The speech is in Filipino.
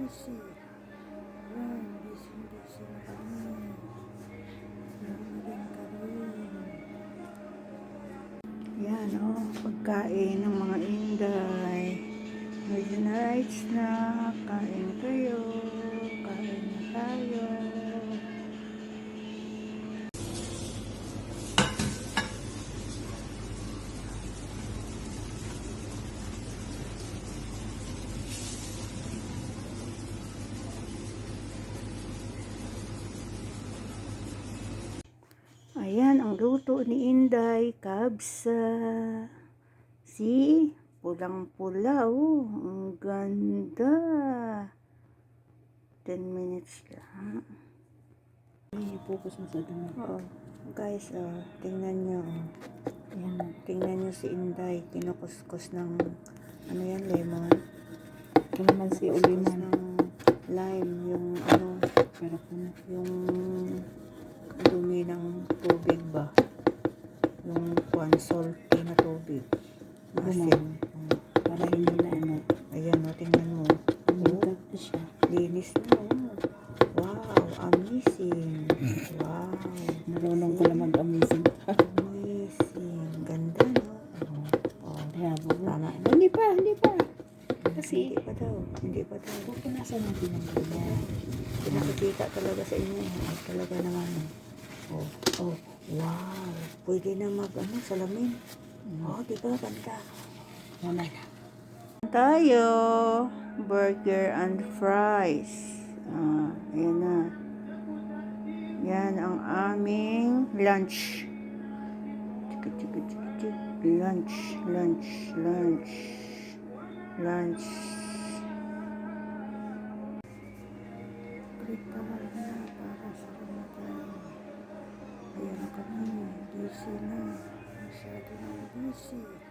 busy. Yan, busy na kami. Narinig ka rin. Yan pagkain ng mga Inday. Midnight snack. Kain kayo. Kain na tayo. Ayan, ang luto ni Inday, kabsa. See? Pulang-pula, ang ganda. 10 minutes lang. I-focus mo sa dami. Guys, tingnan nyo. Ayan, tingnan nyo si Inday, kinukuskus ng, lemon. Ito naman si Uliman. Ng lime, yung Pero kung yung dumi ng tubig ba? Yung salty na tubig. Asin. para hindi na Ayan, tingnan mo. umigat na siya. Linis na. Wow, amazing. Wow. Marunong ko lang mag-amazing. Amazing. Ganda, no? Kaya Tama. Hindi pa. Kasi, Hindi pa daw. pupunasan natin ang ganyan. Pinakikita talaga sa inyo. Talaga naman. Wow. Pwede na salamin. Di ba? Ganda. Mamay na. Tayo. Burger and fries. Ayan na. Yan ang aming lunch. Lunch. Prepare na para sa kumakain. Ayan na kami. Busy na. Masyado na busy.